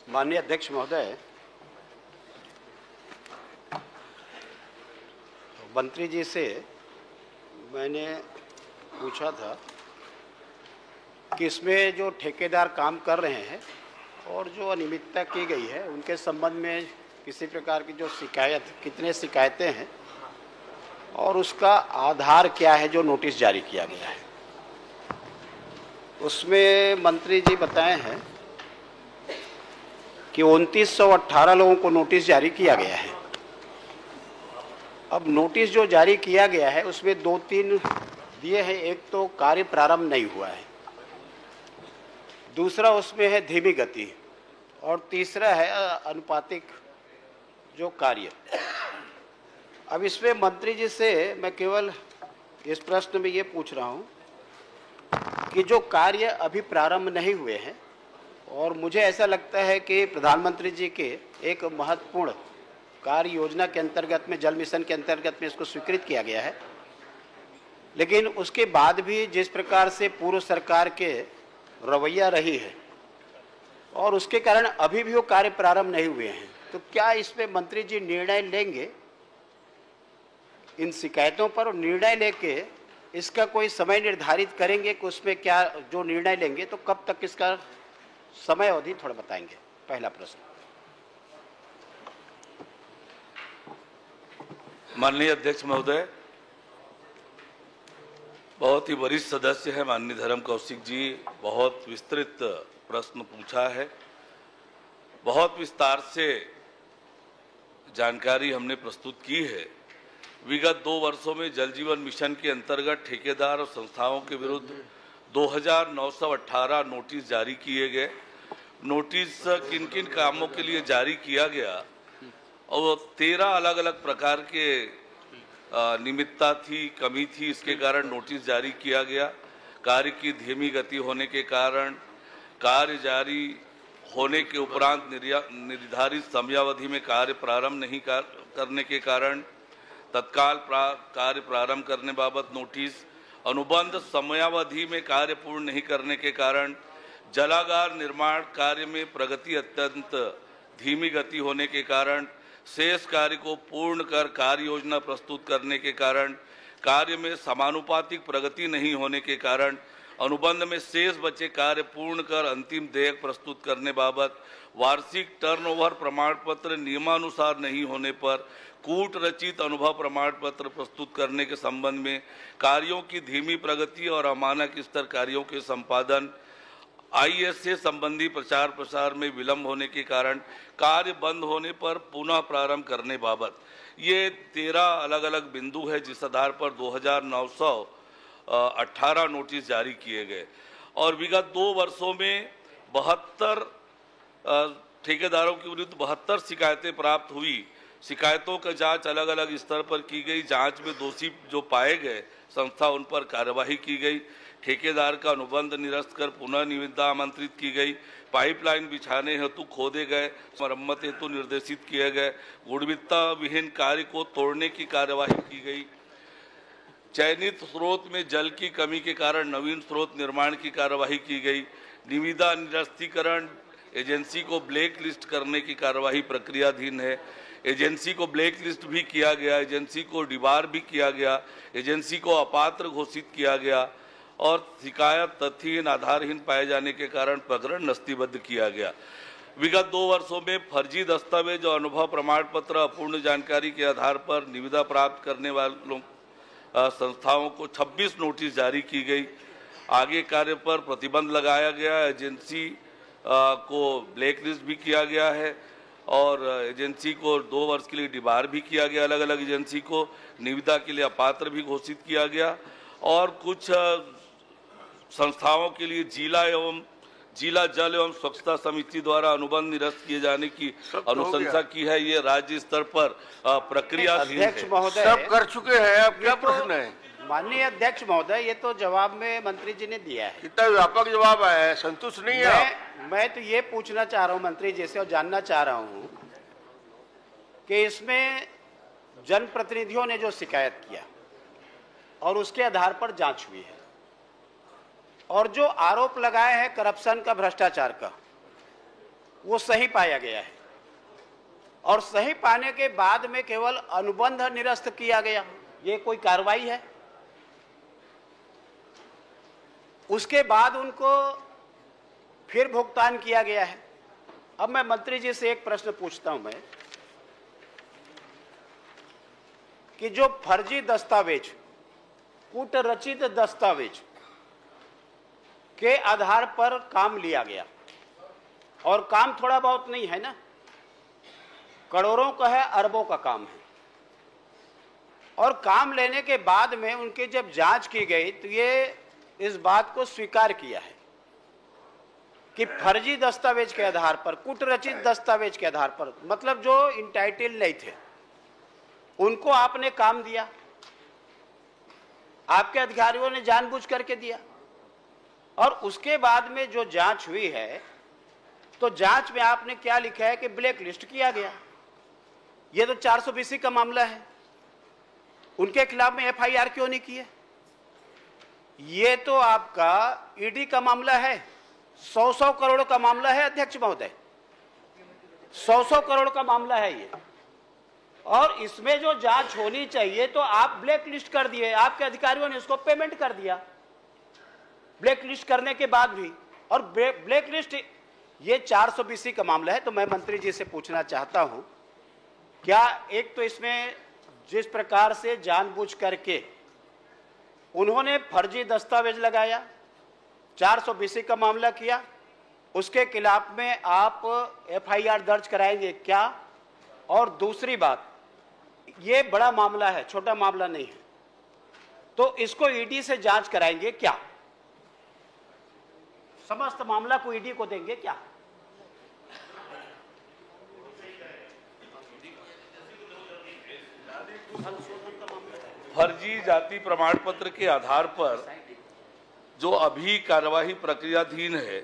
माननीय अध्यक्ष महोदय, मंत्री जी से मैंने पूछा था कि इसमें जो ठेकेदार काम कर रहे हैं और जो अनियमितता की गई है उनके संबंध में किसी प्रकार की जो कितने शिकायतें हैं और उसका आधार क्या है जो नोटिस जारी किया गया है। उसमें मंत्री जी बताए हैं कि 2918 लोगों को नोटिस जारी किया गया है। अब नोटिस जो जारी किया गया है उसमें 2-3 दिए हैं। एक तो कार्य प्रारंभ नहीं हुआ है, दूसरा उसमें है धीमी गति और तीसरा है अनुपातिक जो कार्य। अब इसमें मंत्री जी से मैं केवल इस प्रश्न में ये पूछ रहा हूँ कि जो कार्य अभी प्रारंभ नहीं हुए हैं, और मुझे ऐसा लगता है कि प्रधानमंत्री जी के एक महत्वपूर्ण कार्य योजना के अंतर्गत में, जल मिशन के अंतर्गत में इसको स्वीकृत किया गया है, लेकिन उसके बाद भी जिस प्रकार से पूर्व सरकार के रवैया रही है और उसके कारण अभी भी वो कार्य प्रारंभ नहीं हुए हैं, तो क्या इसमें मंत्री जी निर्णय लेंगे इन शिकायतों पर, और निर्णय लेके इसका कोई समय निर्धारित करेंगे कि उसमें क्या जो निर्णय लेंगे तो कब तक इसका समय अवधि थोड़ा बताएंगे? पहला प्रश्न। माननीय अध्यक्ष महोदय, बहुत ही वरिष्ठ सदस्य है माननीय धर्म कौशिक जी, बहुत विस्तृत प्रश्न पूछा है। बहुत विस्तार से जानकारी हमने प्रस्तुत की है। विगत 2 वर्षों में जल जीवन मिशन के अंतर्गत ठेकेदार और संस्थाओं के विरुद्ध 2918 नोटिस जारी किए गए। नोटिस किन किन कामों के लिए जारी किया गया और 13 अलग अलग प्रकार के निमित्ता थी, कमी थी, इसके कारण नोटिस जारी किया गया। कार्य की धीमी गति होने के कारण, कार्य जारी होने के उपरांत निर्धारित समयावधि में कार्य प्रारंभ नहीं करने के कारण, तत्काल कार्य प्रारंभ करने बाबत नोटिस, अनुबंध समयावधि में कार्य पूर्ण नहीं करने के कारण, जलागार निर्माण कार्य में प्रगति अत्यंत धीमी गति होने के कारण, शेष कार्य को पूर्ण कर कार्य योजना प्रस्तुत करने के कारण, कार्य में समानुपातिक प्रगति नहीं होने के कारण, अनुबंध में शेष बचे कार्य पूर्ण कर अंतिम देयक प्रस्तुत करने बाबत, वार्षिक टर्नओवर प्रमाण पत्र नियमानुसार नहीं होने पर कूट रचित अनुभव प्रमाण पत्र प्रस्तुत करने के संबंध में, कार्यों की धीमी प्रगति और अमानक स्तर कार्यों के संपादन, आईएसए संबंधी प्रचार प्रसार में विलंब होने के कारण, कार्य बंद होने पर पुनः प्रारंभ करने बाबत, ये 13 अलग अलग बिंदु है जिस आधार पर 2918 नोटिस जारी किए गए। और विगत 2 वर्षों में 72 ठेकेदारों के विरुद्ध 72 शिकायतें प्राप्त हुई। शिकायतों का जांच अलग अलग स्तर पर की गई। जांच में दोषी जो पाए गए संस्था उन पर कार्यवाही की गई। ठेकेदार का अनुबंध निरस्त कर पुनः निविदा आमंत्रित की गई। पाइपलाइन बिछाने हेतु खोदे गए, मरम्मत हेतु निर्देशित किए गए। गुणवत्ता विहीन कार्य को तोड़ने की कार्यवाही की गई। चयनित स्रोत में जल की कमी के कारण नवीन स्रोत निर्माण की कार्यवाही की गई। निविदा निरस्तीकरण एजेंसी को ब्लैक लिस्ट करने की कार्यवाही प्रक्रियाधीन है। एजेंसी को ब्लैक लिस्ट भी किया गया, एजेंसी को डिबार भी किया गया, एजेंसी को अपात्र घोषित किया गया और शिकायत तथ्यहीन आधारहीन पाए जाने के कारण प्रकरण नस्तीबद्ध किया गया। विगत 2 वर्षों में फर्जी दस्तावेज और अनुभव प्रमाण पत्र, अपूर्ण जानकारी के आधार पर निविदा प्राप्त करने वालों संस्थाओं को 26 नोटिस जारी की गई। आगे कार्य पर प्रतिबंध लगाया गया। एजेंसी को ब्लैक लिस्ट भी किया गया है और एजेंसी को 2 वर्ष के लिए डिबार भी किया गया। अलग अलग एजेंसी को निविदा के लिए अपात्र भी घोषित किया गया और कुछ संस्थाओं के लिए जिला जल एवं स्वच्छता समिति द्वारा अनुबंध निरस्त किए जाने की अनुशंसा की है। ये राज्य स्तर पर प्रक्रिया सब कर चुके हैं। अब क्या प्रश्न है? माननीय अध्यक्ष महोदय, ये तो जवाब में मंत्री जी ने दिया है। कितना व्यापक जवाब आया है, संतुष्ट नहीं है? मैं तो ये पूछना चाह रहा हूँ मंत्री जी से और जानना चाह रहा हूँ कि इसमें जनप्रतिनिधियों ने जो शिकायत किया और उसके आधार पर जांच हुई है और जो आरोप लगाए हैं करप्शन का, भ्रष्टाचार का, वो सही पाया गया है और सही पाने के बाद में केवल अनुबंध निरस्त किया गया, ये कोई कार्रवाई है? उसके बाद उनको फिर भुगतान किया गया है। अब मैं मंत्री जी से एक प्रश्न पूछता हूं मैं कि जो फर्जी दस्तावेज, कूटरचित दस्तावेज के आधार पर काम लिया गया, और काम थोड़ा बहुत नहीं है ना, करोड़ों का है, अरबों का काम है, और काम लेने के बाद में उनकी जब जांच की गई तो ये इस बात को स्वीकार किया है कि फर्जी दस्तावेज के आधार पर, कूटरचित दस्तावेज के आधार पर, मतलब जो इंटाइटल नहीं थे उनको आपने काम दिया, आपके अधिकारियों ने जानबूझ करके दिया। और उसके बाद में जो जांच हुई है तो जांच में आपने क्या लिखा है कि ब्लैक लिस्ट किया गया। ये तो 420 का मामला है, उनके खिलाफ में एफआईआर क्यों नहीं की है? ये तो आपका ईडी का मामला है, 100 करोड़ का मामला है अध्यक्ष महोदय, 100 करोड़ का मामला है ये। और इसमें जो जांच होनी चाहिए तो आप ब्लैक लिस्ट कर दिए, आपके अधिकारियों ने उसको पेमेंट कर दिया ब्लैक लिस्ट करने के बाद भी। और ब्लैक लिस्ट ये 420 का मामला है। तो मैं मंत्री जी से पूछना चाहता हूं, क्या एक तो इसमें जिस प्रकार से जानबूझ करके उन्होंने फर्जी दस्तावेज लगाया, 420 का मामला किया, उसके खिलाफ में आप एफआईआर दर्ज कराएंगे क्या? और दूसरी बात, ये बड़ा मामला है, छोटा मामला नहीं है, तो इसको ईडी से जांच कराएंगे क्या? समस्त मामला को ईडी को देंगे क्या? फर्जी जाति प्रमाण पत्र के आधार पर जो अभी कार्यवाही प्रक्रियाधीन है,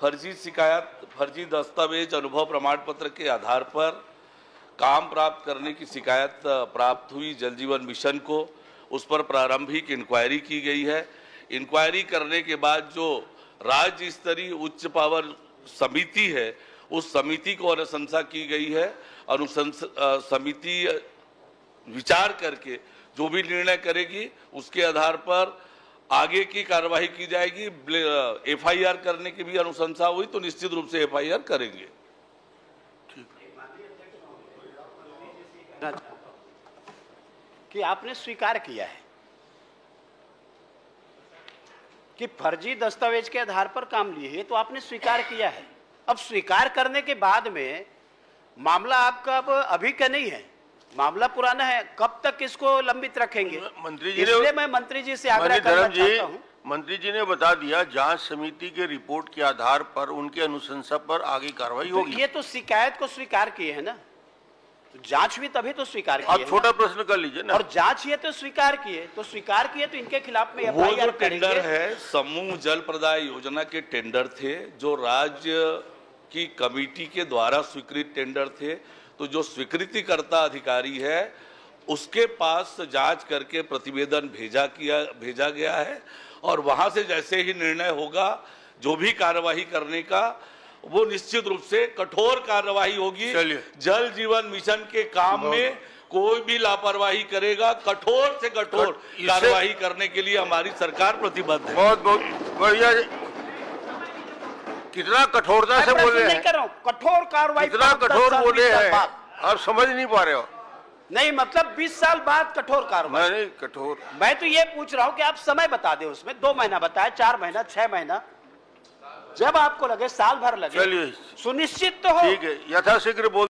फर्जी शिकायत, फर्जी दस्तावेज, अनुभव प्रमाण पत्र के आधार पर काम प्राप्त करने की शिकायत प्राप्त हुई जल जीवन मिशन को, उस पर प्रारंभिक इंक्वायरी की गई है। इंक्वायरी करने के बाद जो राज्य स्तरीय उच्च पावर समिति है, उस समिति को अनुशंसा की गई है। समिति विचार करके जो भी निर्णय करेगी उसके आधार पर आगे की कार्यवाही की जाएगी। एफआईआर करने की भी अनुशंसा हुई तो निश्चित रूप से एफआईआर करेंगे। कि आपने स्वीकार किया है कि फर्जी दस्तावेज के आधार पर काम लिए है, तो आपने स्वीकार किया है। अब स्वीकार करने के बाद में मामला आपका अब अभी का नहीं है, मामला पुराना है, कब तक इसको लंबित रखेंगे? मंत्री जी इसलिए मैं मंत्री जी से आग्रह करना चाहता हूं। मंत्री जी ने बता दिया जांच समिति के रिपोर्ट के आधार पर उनके अनुशंसा पर आगे कार्रवाई होगी। ये तो शिकायत को स्वीकार किए है ना, तो जांच भी तभी तो स्वीकार किए। आप छोटा प्रश्न कर लीजिए ना। और जांच ये तो स्वीकार किए, तो स्वीकार किए तो इनके खिलाफ में वो जो टेंडर है, समूह जल प्रदाय योजना के टेंडर थे, जो राज्य की कमेटी के द्वारा स्वीकृत टेंडर थे, तो जो स्वीकृतिकर्ता अधिकारी है उसके पास जांच करके प्रतिवेदन भेजा गया है, और वहां से जैसे ही निर्णय होगा जो भी कार्यवाही करने का, वो निश्चित रूप से कठोर कार्यवाही होगी। जल जीवन मिशन के काम में कोई भी लापरवाही करेगा, कठोर से कठोर कार्यवाही करने के लिए हमारी सरकार प्रतिबद्ध है। बहुत बहुत बढ़िया। कितना कठोरता से बोले हैं, कठोर कार्रवाई, कितना कठोर बोले हैं, आप समझ नहीं पा रहे हो। नहीं मतलब 20 साल बाद कठोर कार्रवाई। नहीं कठोर, मैं तो ये पूछ रहा हूं कि आप समय बता दें, उसमें 2 महीना बताए, 4 महीना, 6 महीना, जब आपको लगे, साल भर लगे, चलिए सुनिश्चित तो हो। ठीक है, यथाशीघ्र बोल